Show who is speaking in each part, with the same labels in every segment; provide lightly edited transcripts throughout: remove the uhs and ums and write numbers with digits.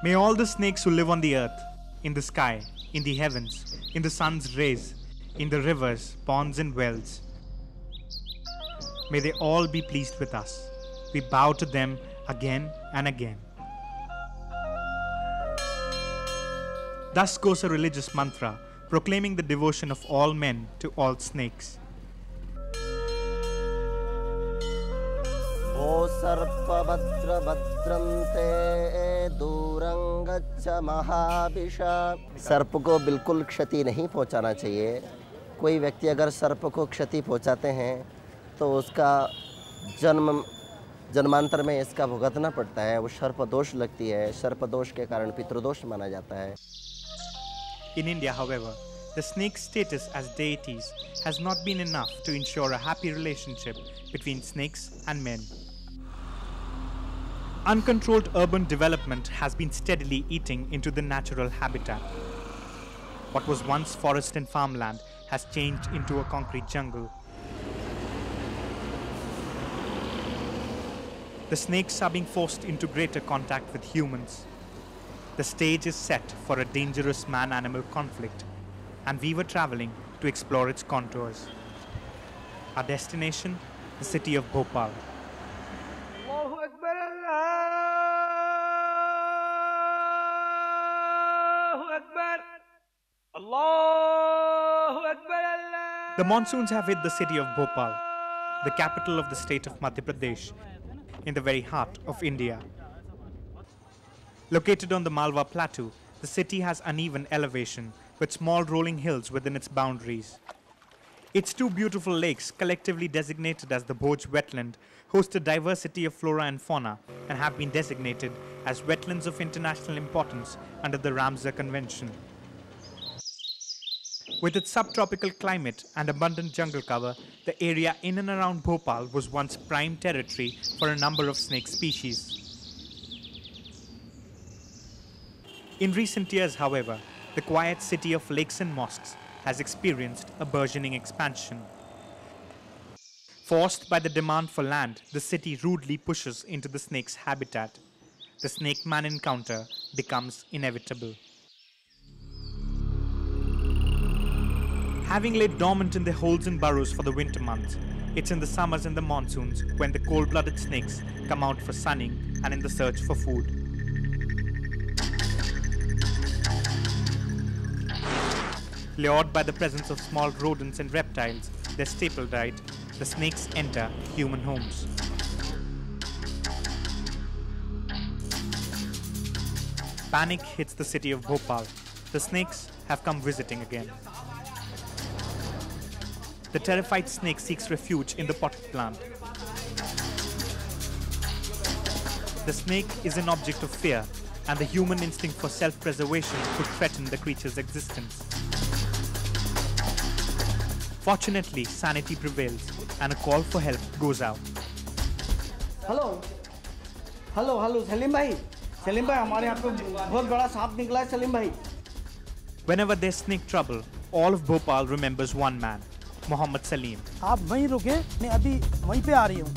Speaker 1: May all the snakes who live on the earth, in the sky, in the heavens, in the sun's rays, in the rivers, ponds and wells, may they all be pleased with us. We bow to them again and again. Thus goes a religious mantra proclaiming the devotion of all men to all snakes.
Speaker 2: O sarpabhadra bhadrante durangaccha mahabhisha. सर्प को बिल्कुल क्षति नहीं पहुंचाना चाहिए। कोई व्यक्ति अगर सर्प को क्षति पहुंचाते हैं तो उसका जन्मांतर में इसका भुगतना पड़ता है। वो सर्प दोष लगती है। सर्प दोष के कारण पितृदोष माना जाता है।
Speaker 1: In India, however, the snake's status as deities has not been enough to ensure a happy relationship between snakes and men. Uncontrolled urban development has been steadily eating into the natural habitat. What was once forest and farmland has changed into a concrete jungle. The snakes are being forced into greater contact with humans. The stage is set for a dangerous man-animal conflict, and we were traveling to explore its contours. Our destination, the city of Bhopal.
Speaker 3: Allahu Akbar, Allahu Akbar, Allahu Akbar, Allah.
Speaker 1: The monsoons have hit the city of Bhopal, the capital of the state of Madhya Pradesh, in the very heart of India. Located on the Malwa Plateau, the city has uneven elevation with small rolling hills within its boundaries. Its two beautiful lakes, collectively designated as the Bhoj wetland, host a diversity of flora and fauna and have been designated as wetlands of international importance under the Ramsar Convention. With its subtropical climate and abundant jungle cover, the area in and around Bhopal was once prime territory for a number of snake species. In recent years, however, the quiet city of lakes and mosques has experienced a burgeoning expansion. Forced by the demand for land, the city rudely pushes into the snake's habitat. The snake-man encounter becomes inevitable. Having laid dormant in their holes and burrows for the winter months, it's in the summers and the monsoons when the cold-blooded snakes come out for sunning and in the search for food. Lured by the presence of small rodents and reptiles, their staple diet, the snakes enter human homes. Panic hits the city of Bhopal. The snakes have come visiting again. The terrified snake seeks refuge in the potted plant. The snake is an object of fear, and the human instinct for self-preservation could threaten the creature's existence. Fortunately, sanity prevails and a call for help goes out.
Speaker 4: Hello Salim भाई हमारे यहाँ पे बहुत बड़ा सांप निकला है सलीम भाई.
Speaker 1: Whenever there's snake trouble, all of Bhopal remembers one man, Mohammad Salim.
Speaker 4: आप वहीं रुके, मैं अभी वहीं पे आ रही हूँ.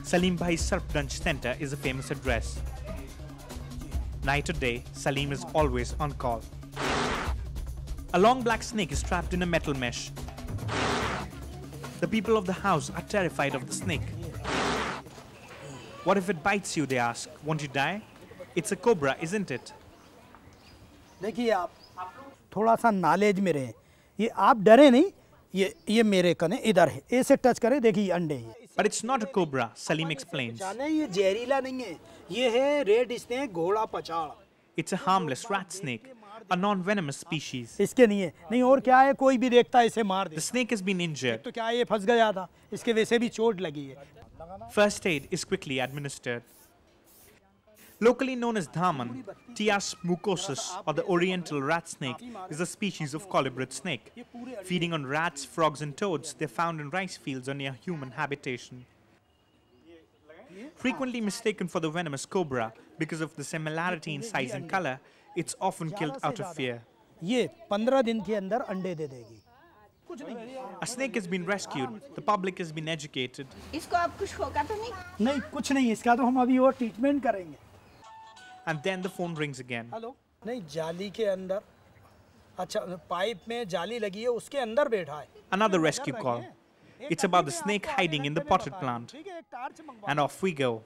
Speaker 1: Salim Bhai's Sarpganj Center is a famous address. Night or day, Salim is always on call. A long black snake is trapped in a metal mesh. The people of the house are terrified of the snake. What if it bites you, they ask. Won't you die? It's a cobra, isn't it?
Speaker 4: देखिए आप थोड़ा सा knowledge में रहें. ये आप डरे नहीं. ये मेरे कने इधर है. ऐसे टच करें, देखिए अंडे हैं.
Speaker 1: But it's not a cobra, Salim explains.
Speaker 4: जाने ये जहरीला नहीं है. ये है रेड स्नेक घोड़ा पचाड़.
Speaker 1: It's a harmless rat snake, a non-venomous species.
Speaker 4: इसके नहीं है. नहीं और क्या है, कोई भी देखता है इसे मार दे.
Speaker 1: The snake has been injured.
Speaker 4: तो क्या ये फंस गया था. इसके वैसे भी चोट लगी है.
Speaker 1: First aid is quickly administered. Locally known as Dhaman, Tias mucosus, or the oriental rat snake, is a species of colubrid snake. Feeding on rats, frogs and toads, they're found in rice fields or near human habitation. Frequently mistaken for the venomous cobra because of the similarity in size and color, it's often killed out of fear.
Speaker 4: ये 15 दिन के अंदर अंडे दे देगी.
Speaker 1: A snake has been rescued. The public has been educated.
Speaker 5: इसको अब कुछ होगा तो नहीं?
Speaker 4: नहीं कुछ नहीं. इसका तो हम अभी और ट्रीटमेंट करेंगे.
Speaker 1: And then the phone rings again.
Speaker 4: Hello नहीं जाली के अंदर अच्छा पाइप में जाली लगी है उसके अंदर बैठा है
Speaker 1: Another rescue call. It's about the snake hiding in the potted plant. And off we go.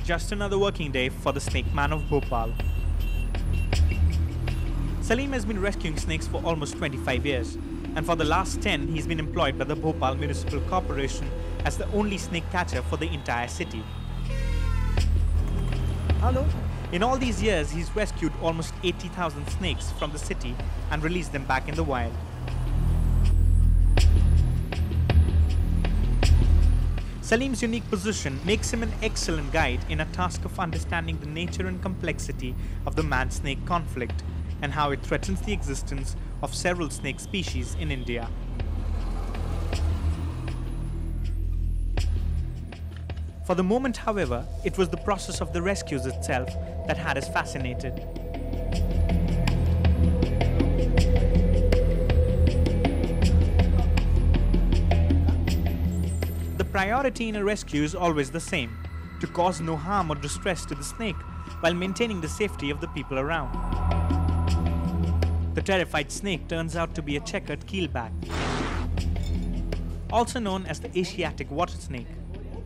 Speaker 1: Just another working day for the snake man of Bhopal. Salim has been rescuing snakes for almost 25 years. And for the last 10, he's been employed by the Bhopal Municipal Corporation as the only snake catcher for the entire city.
Speaker 4: Hello
Speaker 1: In all these years, he's rescued almost 80,000 snakes from the city and released them back in the wild. Salim's unique position makes him an excellent guide in a task of understanding the nature and complexity of the man-snake conflict and how it threatens the existence of several snake species in India. For the moment, however, it was the process of the rescues itself that had us fascinated. The priority in a rescue is always the same: to cause no harm or distress to the snake while maintaining the safety of the people around. The terrified snake turns out to be a checkered keelback, also known as the Asiatic water snake.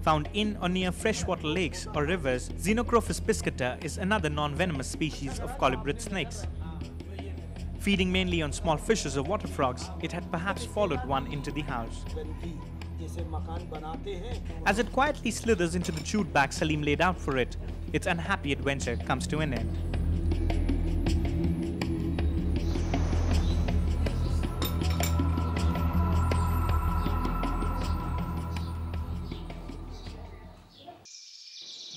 Speaker 1: Found in or near freshwater lakes or rivers, Xenochrophis piscata is another non-venomous species of colubrid snakes. Feeding mainly on small fishes or water frogs, it had perhaps followed one into the house. As it quietly slithers into the chewed bag Salim laid out for it, its unhappy adventure comes to an end.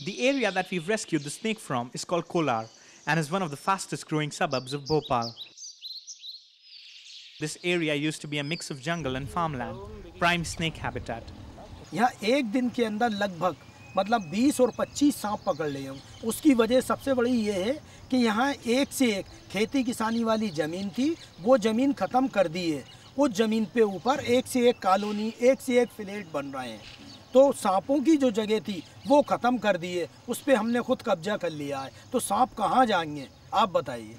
Speaker 1: The area that we've rescued the snake from is called Kolar and is one of the fastest growing suburbs of Bhopal. This area used to be a mix of jungle and farmland, prime snake habitat.
Speaker 4: यहाँ एक दिन के अंदर लगभग मतलब 20 और 25 सांप पकड़ लिए हम। उसकी वजह सबसे बड़ी ये है कि यहाँ एक से एक खेती किसानी वाली ज़मीन थी, वो ज़मीन ख़त्म कर दी है। उस ज़मीन पे ऊपर एक से एक कॉलोनी, एक से एक फ्लैट बन रहे हैं। तो सांपों की जो जगह थी वो ख़त्म कर दी है, उस पर हमने खुद कब्जा कर लिया है। तो सांप कहाँ जाएंगे आप बताइए।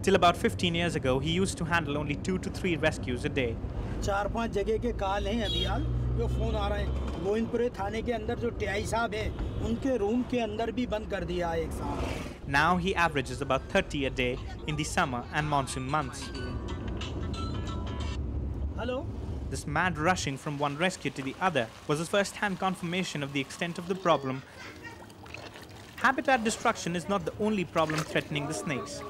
Speaker 1: Till about 15 years ago, he used to handle only 2 to 3 rescues a day.
Speaker 4: 4-5 जगह के काल हैं अभी हाल जो फ़ोन आ रहे हैं। गोविंदपुरे थाने के अंदर जो टीआई साहब हैं उनके रूम के अंदर भी बंद कर दिया है एक सांप।
Speaker 1: Now he averages about 30 a day in the summer and monsoon months.
Speaker 4: Hello
Speaker 1: This mad rushing from one rescue to the other was a first-hand confirmation of the extent of the problem. Habitat destruction is not the only problem threatening the snakes.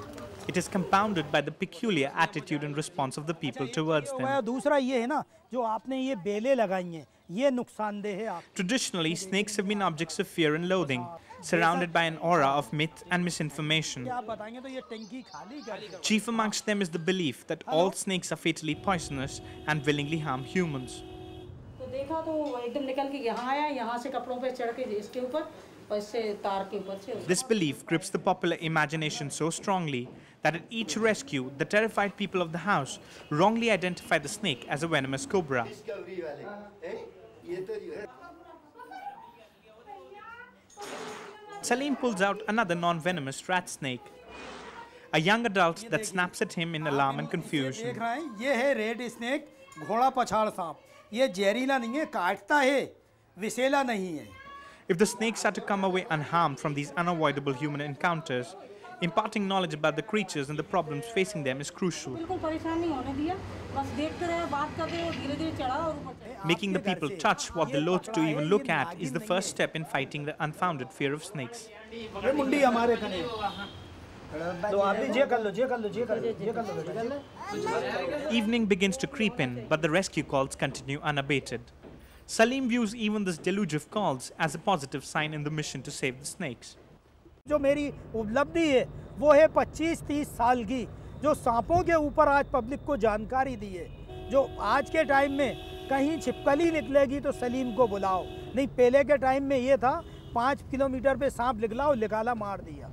Speaker 1: It is compounded by the peculiar attitude and response of the people towards them.
Speaker 4: दूसरा ये है ना जो आपने ये बेलें लगाई हैं ये नुकसानदेह है आप।
Speaker 1: Traditionally, snakes have been objects of fear and loathing, surrounded by an aura of myth and misinformation.
Speaker 4: आप बताएंगे तो ये टंकी खाली कर।
Speaker 1: Chief amongst them is the belief that all snakes are fatally poisonous and willingly harm humans.
Speaker 5: तो देखा तो एकदम निकल के यहाँ आया, यहाँ से कपड़ों पे चढ़ के इसके ऊपर और इससे तार के ऊपर से।
Speaker 1: This belief grips the popular imagination so strongly that at each rescue, the terrified people of the house wrongly identify the snake as a venomous cobra. Salim pulls out another non-venomous rat snake, a young adult that snaps at him in alarm and confusion.
Speaker 4: देख रहे हैं ये है red snake घोड़ा पछाड़ सांप। ये जहरीला नहीं है, काटता है, विषैला नहीं है।
Speaker 1: If the snakes are to come away unharmed from these unavoidable human encounters, imparting knowledge about the creatures and the problems facing them is crucial.
Speaker 5: बिल्कुल परेशान नहीं होने दिया, बस देखते रहे, बात करते रहे, धीरे-धीरे चढ़ा और ऊपर चढ़ा।
Speaker 1: Making the people touch what they loathe to even look at is the first step in fighting the unfounded fear of snakes.
Speaker 4: ये मुंडी हमारे कने। तो आप भी जे कर लो, जे कर लो, जे कर लो, जे कर लो।
Speaker 1: Evening begins to creep in, but the rescue calls continue unabated. Salim views even this deluge of calls as a positive sign in the mission to save the snakes.
Speaker 4: जो मेरी उपलब्धि है वो है 25-30 साल की, जो सांपों के ऊपर आज पब्लिक को जानकारी दी है। जो आज के टाइम में कहीं छिपकली निकलेगी तो सलीम को बुलाओ, नहीं पहले के टाइम में ये था 5 किलोमीटर पे सांप निकला और निकाला मार दिया।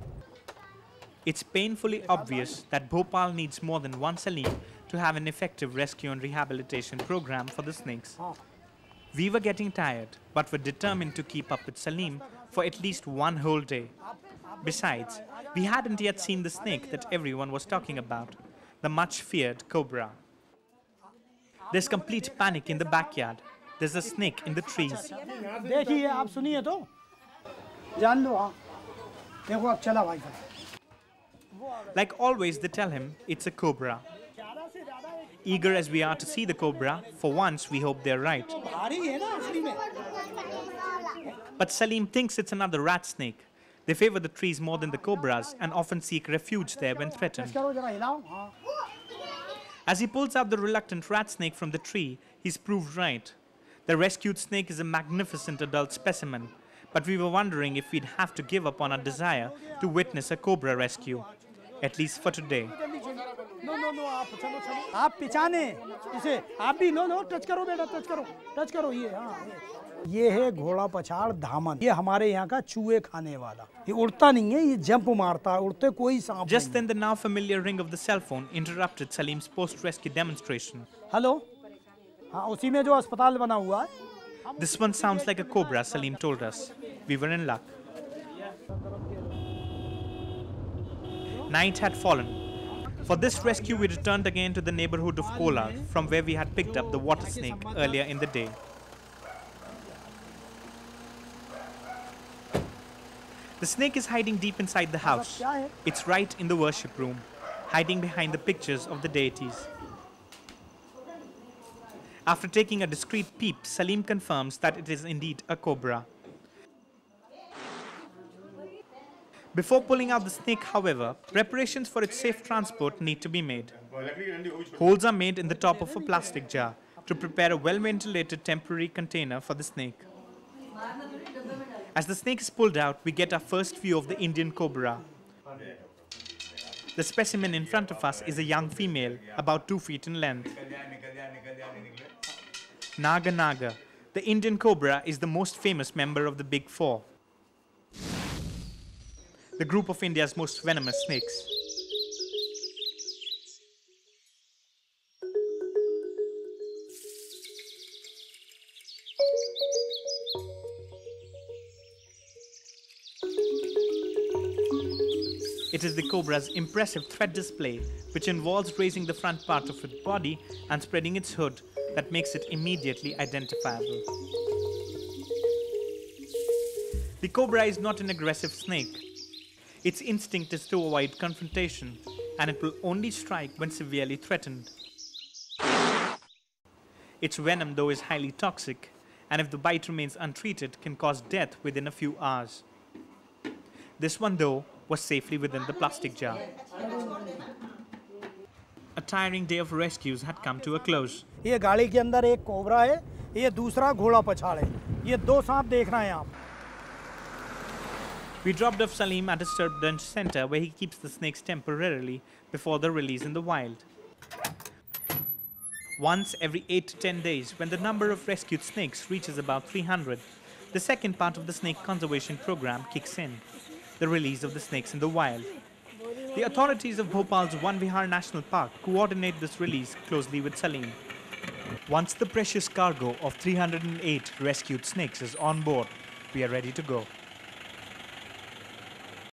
Speaker 1: It's painfully obvious that Bhopal needs more than one Salim to have an effective rescue and rehabilitation program for the snakes. We were getting tired, but were determined to keep up with Salim for at least one whole day. Besides, we hadn't yet seen the snake that everyone was talking about, the much feared cobra. There's complete panic in the backyard. There's a snake in the trees.
Speaker 4: देखिए आप सुनिए तो जान लो हाँ देखो अब चला भाई
Speaker 1: Like always, they tell him it's a cobra. Eager as we are to see the cobra, for once we hope they're right.
Speaker 4: भारी है ना असली में
Speaker 1: But Salim thinks it's another rat snake. They favor the trees more than the cobras and often seek refuge there when threatened.
Speaker 4: करो जरा हिलाओ हाँ
Speaker 1: As he pulls out the reluctant rat snake from the tree, he's proved right. The rescued snake is a magnificent adult specimen, but we were wondering if we'd have to give up on our desire to witness a cobra rescue, at least for today.
Speaker 4: No आप चलो चलो आप पिछाने इसे आप भी लो touch करो बेटा touch करो ये हाँ ये है घोड़ा पछाड़ धामन ये हमारे यहाँ का चूहे खाने वाला ये उड़ता नहीं है ये जंप मारता है उड़ते कोई सांप
Speaker 1: Just then the now familiar ring of the cell phone interrupted Salim's post-rescue demonstration.
Speaker 4: Hello हाँ उसी में जो अस्पताल बना हुआ है
Speaker 1: This one sounds like a cobra, Salim told us. We were in luck. Night had fallen. For this rescue, we returned again to the neighborhood of Kolar, from where we had picked up the water snake earlier in the day. The snake is hiding deep inside the house. It's right in the worship room, hiding behind the pictures of the deities. After taking a discreet peep, Salim confirms that it is indeed a cobra. Before pulling out the snake, however, preparations for its safe transport need to be made. Holes are made in the top of a plastic jar to prepare a well-ventilated temporary container for the snake. As the snake is pulled out, we get our first view of the Indian cobra. The specimen in front of us is a young female, about 2 feet in length. Naga Naga, the Indian cobra, is the most famous member of the Big Four, the group of India's most venomous snakes. It is the cobra's impressive threat display, which involves raising the front part of its body and spreading its hood, that makes it immediately identifiable. The cobra is not an aggressive snake. Its instinct is to avoid confrontation, and it will only strike when severely threatened. Its venom, though, is highly toxic, and if the bite remains untreated, can cause death within a few hours. This one, though, was safely within the plastic jar. A tiring day of rescues had come to a close.
Speaker 4: ये गाड़ी के अंदर एक cobra है ये दूसरा घोड़ा पछाड़ है ये दो सांप देख रहे हैं आप
Speaker 1: We dropped off Salim at a disturbance center where he keeps the snakes temporarily before their release in the wild. Once every 8 to 10 days, when the number of rescued snakes reaches about 300, the second part of the snake conservation program kicks in, the release of the snakes in the wild. The authorities of Bhopal's One Vihar National Park coordinate this release closely with Salim. Once the precious cargo of 308 rescued snakes is on board, we are ready to go.